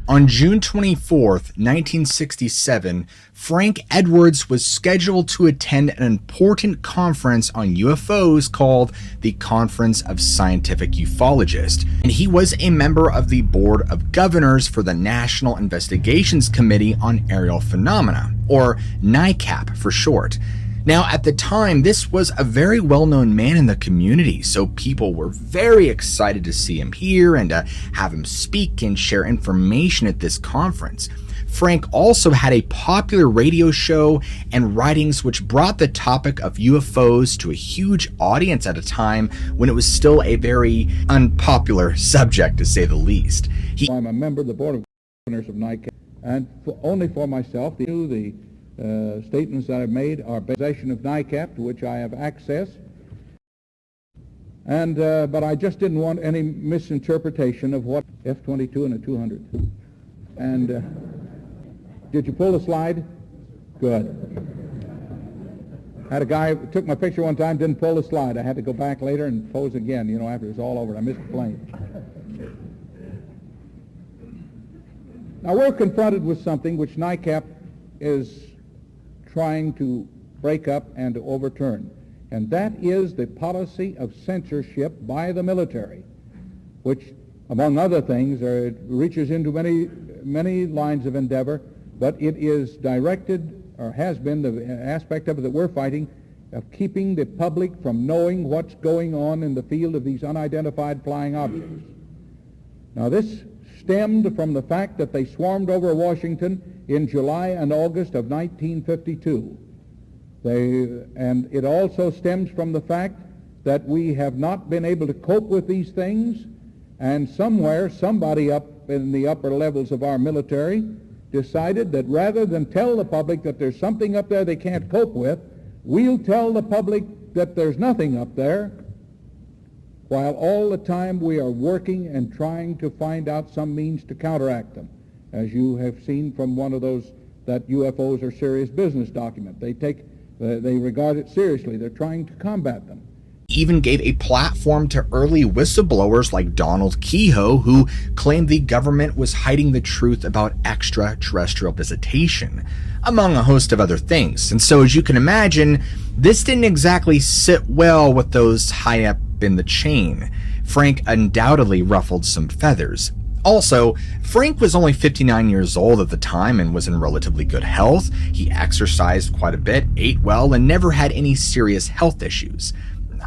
On June 24th, 1967, Frank Edwards was scheduled to attend an important conference on UFOs called the Conference of Scientific Ufologists, and he was a member of the Board of Governors for the National Investigations Committee on Aerial Phenomena, or NICAP for short. Now, at the time, this was a very well-known man in the community, so people were very excited to see him here and to have him speak and share information at this conference. Frank also had a popular radio show and writings which brought the topic of UFOs to a huge audience at a time when it was still a very unpopular subject, to say the least. I'm a member of the Board of Governors of NICAP, and only for myself, the statements that I've made are possession of NICAP, to which I have access, and but I just didn't want any misinterpretation of what F-22 and a 200. And did you pull the slide? Good. Had a guy who took my picture one time, didn't pull the slide. I had to go back later and pose again, after it was all over. I missed the plane. Now we're confronted with something which NICAP is trying to break up and to overturn, and that is the policy of censorship by the military, which, among other things, reaches into many lines of endeavor, but it is directed, or has been the aspect of it that we're fighting, of keeping the public from knowing what's going on in the field of these unidentified flying objects. Now this stemmed from the fact that they swarmed over Washington in July and August of 1952. And it also stems from the fact that we have not been able to cope with these things, and somewhere somebody up in the upper levels of our military decided that rather than tell the public that there's something up there they can't cope with, we'll tell the public that there's nothing up there, while all the time we are working and trying to find out some means to counteract them. As you have seen from one of those, that UFOs are serious business document. They regard it seriously. They're trying to combat them. Even gave a platform to early whistleblowers like Donald Kehoe, who claimed the government was hiding the truth about extraterrestrial visitation, among a host of other things. And so, as you can imagine, this didn't exactly sit well with those high up in the chain. Frank undoubtedly ruffled some feathers. Also, Frank was only 59 years old at the time and was in relatively good health. He exercised quite a bit, ate well, and never had any serious health issues.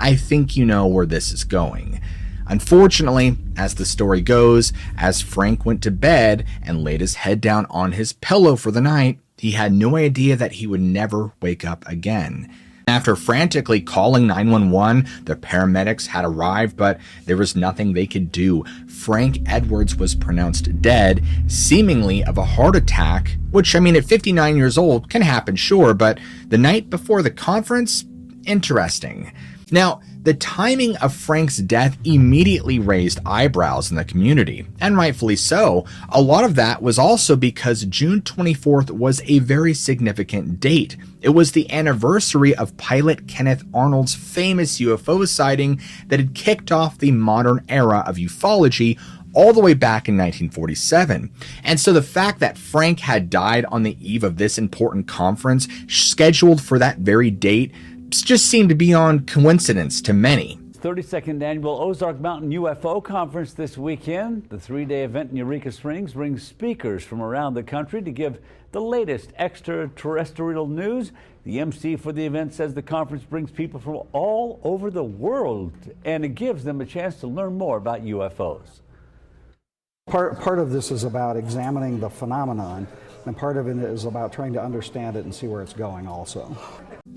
I think you know where this is going. Unfortunately, as the story goes, as Frank went to bed and laid his head down on his pillow for the night, he had no idea that he would never wake up again. After frantically calling 911, the paramedics had arrived, but there was nothing they could do. Frank Edwards was pronounced dead, seemingly of a heart attack, which, at 59 years old can happen, sure, but the night before the conference? Interesting. Now, the timing of Frank's death immediately raised eyebrows in the community, and rightfully so. A lot of that was also because June 24th was a very significant date. It was the anniversary of pilot Kenneth Arnold's famous UFO sighting that had kicked off the modern era of ufology all the way back in 1947. And so the fact that Frank had died on the eve of this important conference, scheduled for that very date, just seemed to be on coincidence to many. 32nd Annual Ozark Mountain UFO Conference this weekend. The 3-day event in Eureka Springs brings speakers from around the country to give the latest extraterrestrial news. The MC for the event says the conference brings people from all over the world, and it gives them a chance to learn more about UFOs. Part of this is about examining the phenomenon, and part of it is about trying to understand it and see where it's going also.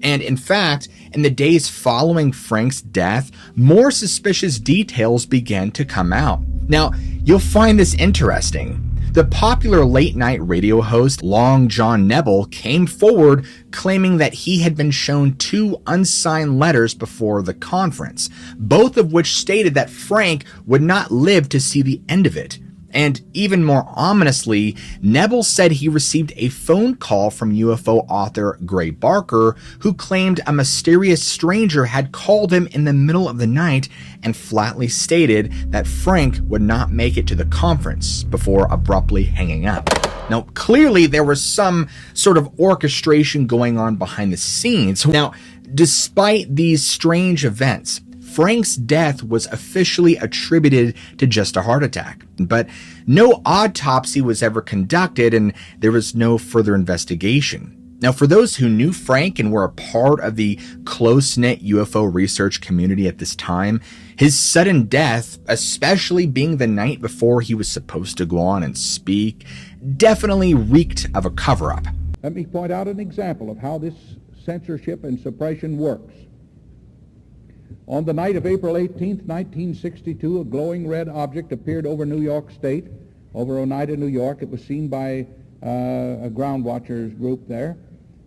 And in fact, in the days following Frank's death, more suspicious details began to come out. Now, you'll find this interesting. The popular late-night radio host Long John Nebel came forward claiming that he had been shown 2 unsigned letters before the conference, both of which stated that Frank would not live to see the end of it. And even more ominously, Nebel said he received a phone call from UFO author Gray Barker, who claimed a mysterious stranger had called him in the middle of the night and flatly stated that Frank would not make it to the conference before abruptly hanging up. Now, clearly there was some sort of orchestration going on behind the scenes. Now, despite these strange events, Frank's death was officially attributed to just a heart attack, but no autopsy was ever conducted and there was no further investigation. Now, for those who knew Frank and were a part of the close-knit UFO research community at this time, his sudden death, especially being the night before he was supposed to go on and speak, definitely reeked of a cover-up. Let me point out an example of how this censorship and suppression works. On the night of April 18, 1962, a glowing red object appeared over New York State, over Oneida, New York. It was seen by a ground watchers group there.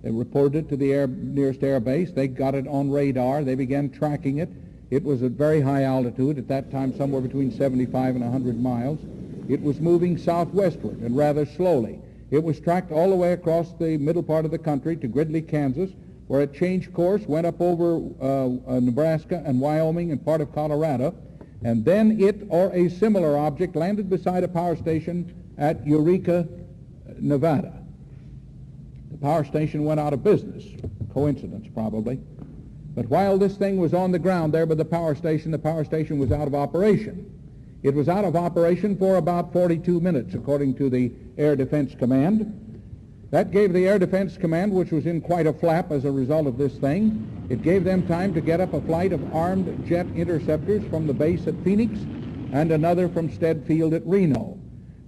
They reported it to the nearest air base. They got it on radar. They began tracking it. It was at very high altitude, at that time somewhere between 75 and 100 miles. It was moving southwestward and rather slowly. It was tracked all the way across the middle part of the country to Gridley, Kansas, where it changed course, went up over Nebraska and Wyoming and part of Colorado, and then it or a similar object landed beside a power station at Eureka, Nevada. The power station went out of business. Coincidence, probably. But while this thing was on the ground there by the power station was out of operation. It was out of operation for about 42 minutes, according to the Air Defense Command. That gave the Air Defense Command, which was in quite a flap as a result of this thing, it gave them time to get up a flight of armed jet interceptors from the base at Phoenix and another from Stead Field at Reno.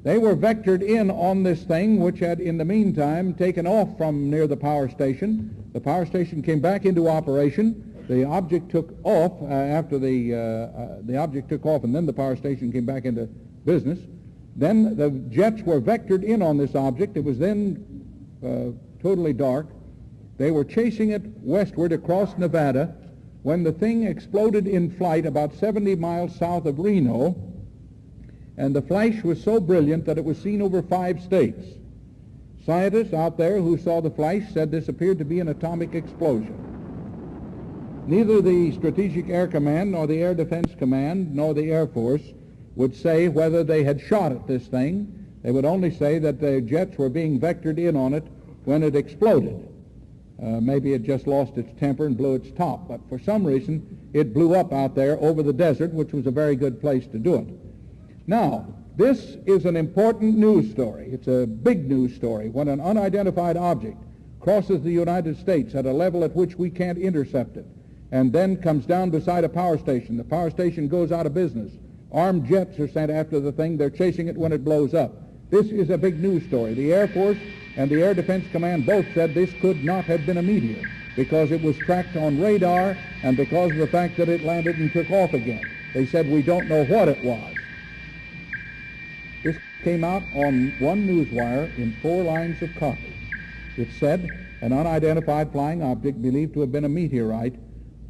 They were vectored in on this thing, which had in the meantime taken off from near the power station. The power station came back into operation. The object took off after the object took off, and then the power station came back into business. Then the jets were vectored in on this object. It was then totally dark. They were chasing it westward across Nevada when the thing exploded in flight about 70 miles south of Reno, and the flash was so brilliant that it was seen over 5 states. Scientists out there who saw the flash said this appeared to be an atomic explosion. Neither the Strategic Air Command nor the Air Defense Command nor the Air Force would say whether they had shot at this thing. They would only say that the jets were being vectored in on it when it exploded. Maybe it just lost its temper and blew its top, but for some reason it blew up out there over the desert, which was a very good place to do it. Now, this is an important news story. It's a big news story when an unidentified object crosses the United States at a level at which we can't intercept it, and then comes down beside a power station. The power station goes out of business. Armed jets are sent after the thing. They're chasing it when it blows up. This is a big news story. The Air Force and the Air Defense Command both said this could not have been a meteor because it was tracked on radar and because of the fact that it landed and took off again. They said, we don't know what it was. This came out on one news wire in 4 lines of copy. It said, an unidentified flying object believed to have been a meteorite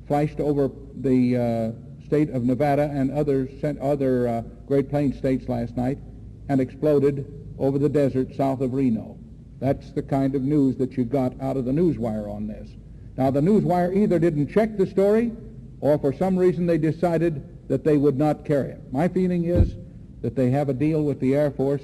flashed over the state of Nevada and other Great Plains states last night and exploded over the desert south of Reno. That's the kind of news that you got out of the newswire on this. Now, the newswire either didn't check the story or for some reason they decided that they would not carry it. My feeling is that they have a deal with the Air Force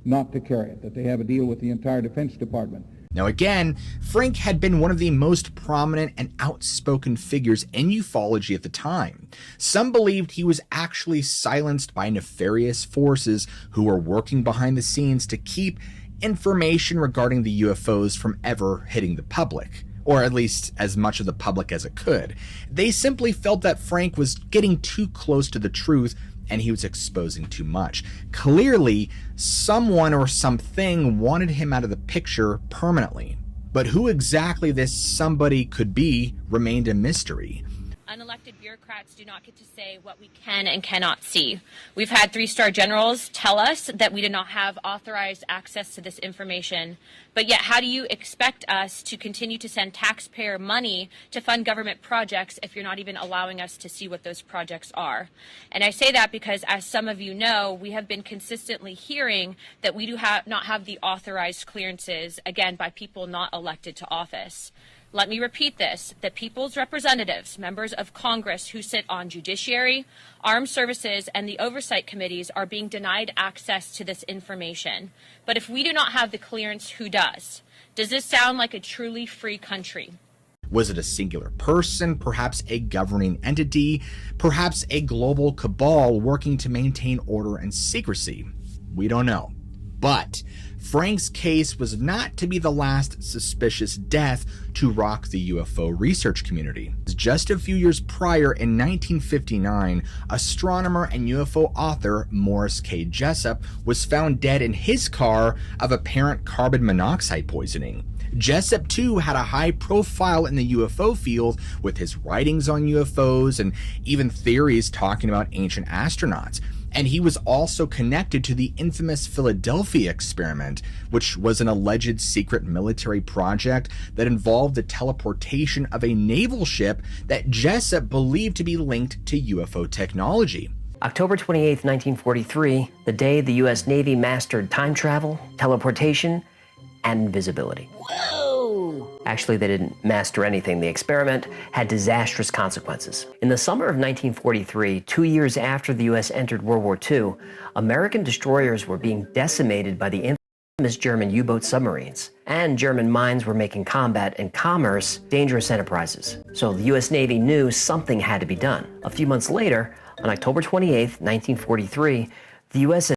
not to carry it, that they have a deal with the entire Defense Department. Now again, Frank had been one of the most prominent and outspoken figures in ufology at the time. Some believed he was actually silenced by nefarious forces who were working behind the scenes to keep information regarding the UFOs from ever hitting the public, or at least as much of the public as it could. They simply felt that Frank was getting too close to the truth and he was exposing too much. Clearly, someone or something wanted him out of the picture permanently. But who exactly this somebody could be remained a mystery. unelected bureaucrats do not get to say what we can and cannot see. We've had three-star generals tell us that we did not have authorized access to this information. But yet, how do you expect us to continue to send taxpayer money to fund government projects if you're not even allowing us to see what those projects are? And I say that because, as some of you know, we have been consistently hearing that we do not have the authorized clearances, again, by people not elected to office. Let me repeat this. The people's representatives, members of Congress who sit on judiciary, armed services, and the oversight committees are being denied access to this information. But if we do not have the clearance, who does? Does this sound like a truly free country? Was it a singular person, perhaps a governing entity, perhaps a global cabal working to maintain order and secrecy? We don't know. But Frank's case was not to be the last suspicious death to rock the UFO research community. Just a few years prior, in 1959, astronomer and UFO author Morris K. Jessop was found dead in his car of apparent carbon monoxide poisoning. Jessop, too, had a high profile in the UFO field with his writings on UFOs and even theories talking about ancient astronauts. And he was also connected to the infamous Philadelphia experiment, which was an alleged secret military project that involved the teleportation of a naval ship that Jessop believed to be linked to UFO technology. October 28, 1943, the day the U.S. Navy mastered time travel, teleportation, and invisibility. Whoa! Actually, they didn't master anything. The experiment had disastrous consequences. In the summer of 1943, 2 years after the U.S. entered World War II, American destroyers were being decimated by the infamous German U-boat submarines, and German mines were making combat and commerce dangerous enterprises. So the U.S. Navy knew something had to be done. A few months later, on October 28, 1943, the U.S.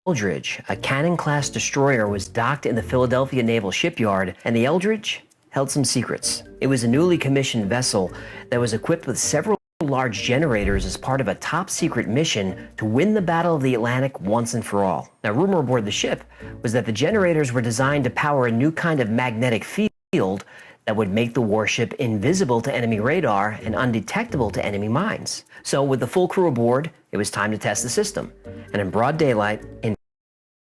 Eldridge, a Cannon-class destroyer, was docked in the Philadelphia Naval Shipyard, and the Eldridge held some secrets. It was a newly commissioned vessel that was equipped with several large generators as part of a top-secret mission to win the Battle of the Atlantic once and for all. Now, rumor aboard the ship was that the generators were designed to power a new kind of magnetic field that would make the warship invisible to enemy radar and undetectable to enemy mines. So with the full crew aboard, it was time to test the system. And in broad daylight, in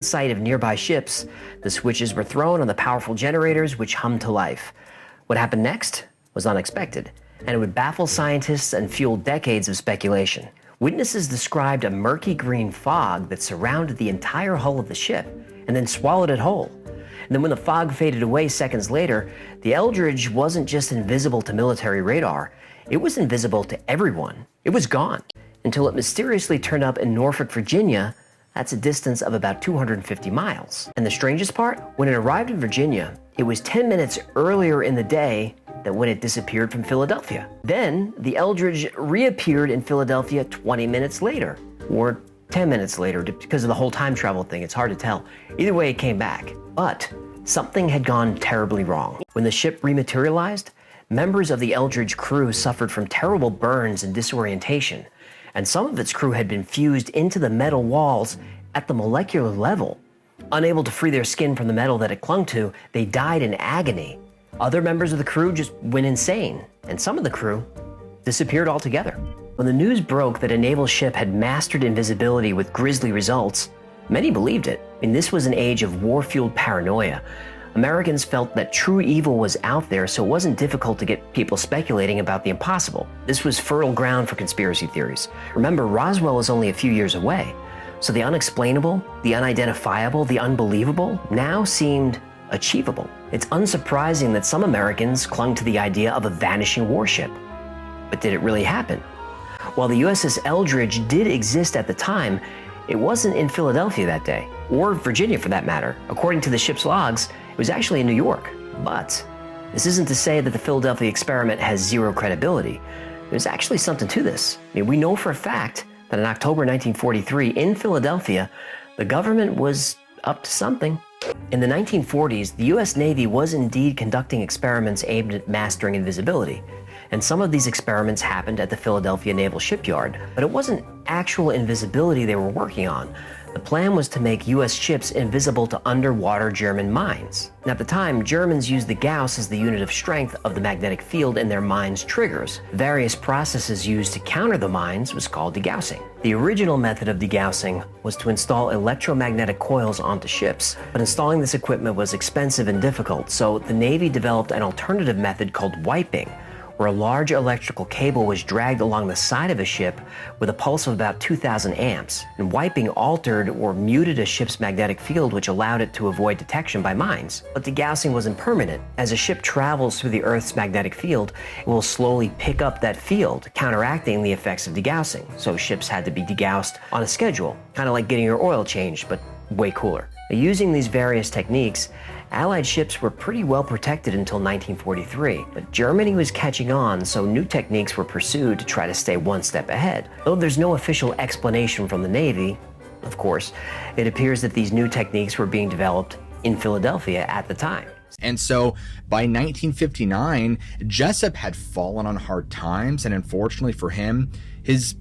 sight of nearby ships, the switches were thrown on the powerful generators, which hummed to life. What happened next was unexpected, and it would baffle scientists and fuel decades of speculation. Witnesses described a murky green fog that surrounded the entire hull of the ship and then swallowed it whole. And then when the fog faded away seconds later, the Eldridge wasn't just invisible to military radar, it was invisible to everyone. It was gone. Until it mysteriously turned up in Norfolk, Virginia. That's a distance of about 250 miles. And the strangest part, when it arrived in Virginia, it was 10 minutes earlier in the day than when it disappeared from Philadelphia. Then the Eldridge reappeared in Philadelphia 20 minutes later, or 10 minutes later, because of the whole time travel thing. It's hard to tell. Either way, it came back. But something had gone terribly wrong. When the ship rematerialized, members of the Eldridge crew suffered from terrible burns and disorientation, and some of its crew had been fused into the metal walls at the molecular level. Unable to free their skin from the metal that it clung to, they died in agony. Other members of the crew just went insane, and some of the crew disappeared altogether. When the news broke that a naval ship had mastered invisibility with grisly results, many believed it. I mean, this was an age of war-fueled paranoia. Americans felt that true evil was out there, so it wasn't difficult to get people speculating about the impossible. This was fertile ground for conspiracy theories. Remember, Roswell was only a few years away, so the unexplainable, the unidentifiable, the unbelievable now seemed achievable. It's unsurprising that some Americans clung to the idea of a vanishing warship. But did it really happen? While the USS Eldridge did exist at the time, it wasn't in Philadelphia that day, or Virginia for that matter. According to the ship's logs, it was actually in New York. But this isn't to say that the Philadelphia experiment has zero credibility. There's actually something to this. I mean, we know for a fact that in October 1943 in Philadelphia, the government was up to something. In the 1940s, the U.S. Navy was indeed conducting experiments aimed at mastering invisibility. And some of these experiments happened at the Philadelphia Naval Shipyard, but it wasn't actual invisibility they were working on. The plan was to make U.S. ships invisible to underwater German mines. And at the time, Germans used the Gauss as the unit of strength of the magnetic field in their mines' triggers. Various processes used to counter the mines was called degaussing. The original method of degaussing was to install electromagnetic coils onto ships, but installing this equipment was expensive and difficult, so the Navy developed an alternative method called wiping, where a large electrical cable was dragged along the side of a ship with a pulse of about 2,000 amps. And wiping altered or muted a ship's magnetic field, which allowed it to avoid detection by mines. But degaussing wasn't permanent. As a ship travels through the Earth's magnetic field, it will slowly pick up that field, counteracting the effects of degaussing. So ships had to be degaussed on a schedule, kind of like getting your oil changed, but way cooler. Using these various techniques, Allied ships were pretty well protected until 1943, but Germany was catching on, so new techniques were pursued to try to stay one step ahead. Though there's no official explanation from the Navy, of course, it appears that these new techniques were being developed in Philadelphia at the time. And so by 1959, Jessop had fallen on hard times, and unfortunately for him, his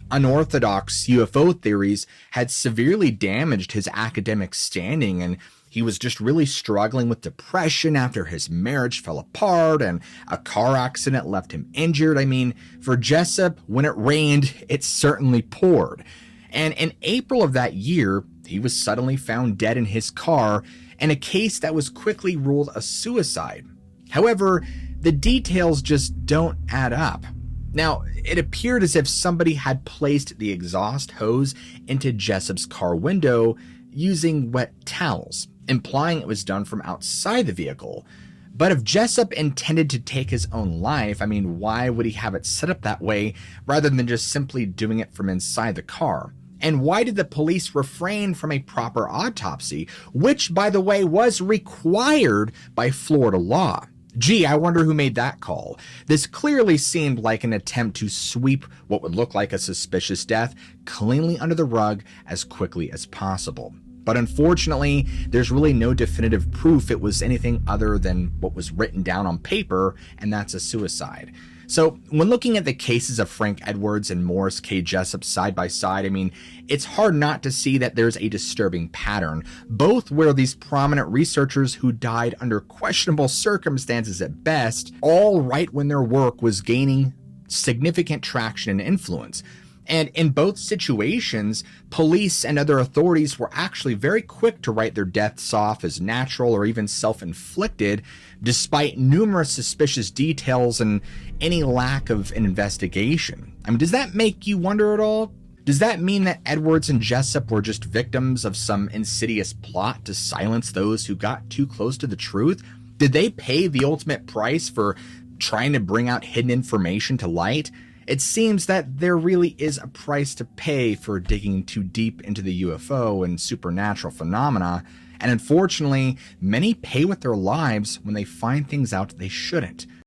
unorthodox UFO theories had severely damaged his academic standing, and he was just really struggling with depression after his marriage fell apart and a car accident left him injured. I mean, for Jessop, when it rained, it certainly poured. And in April of that year, he was suddenly found dead in his car in a case that was quickly ruled a suicide. However, the details just don't add up. Now, it appeared as if somebody had placed the exhaust hose into Jessop's car window using wet towels, implying it was done from outside the vehicle. But if Jessop intended to take his own life, I mean, why would he have it set up that way rather than just simply doing it from inside the car? And why did the police refrain from a proper autopsy, which, by the way, was required by Florida law? Gee, I wonder who made that call. This clearly seemed like an attempt to sweep what would look like a suspicious death cleanly under the rug as quickly as possible. But unfortunately, there's really no definitive proof it was anything other than what was written down on paper, and that's a suicide. So when looking at the cases of Frank Edwards and Morris K. Jessop side by side, I mean, it's hard not to see that there's a disturbing pattern, both where these prominent researchers who died under questionable circumstances at best, all right when their work was gaining significant traction and influence. And in both situations, police and other authorities were actually very quick to write their deaths off as natural or even self-inflicted, despite numerous suspicious details and any lack of an investigation. I mean, does that make you wonder at all? Does that mean that Edwards and Jessop were just victims of some insidious plot to silence those who got too close to the truth? Did they pay the ultimate price for trying to bring out hidden information to light? It seems that there really is a price to pay for digging too deep into the UFO and supernatural phenomena, and unfortunately, many pay with their lives when they find things out they shouldn't.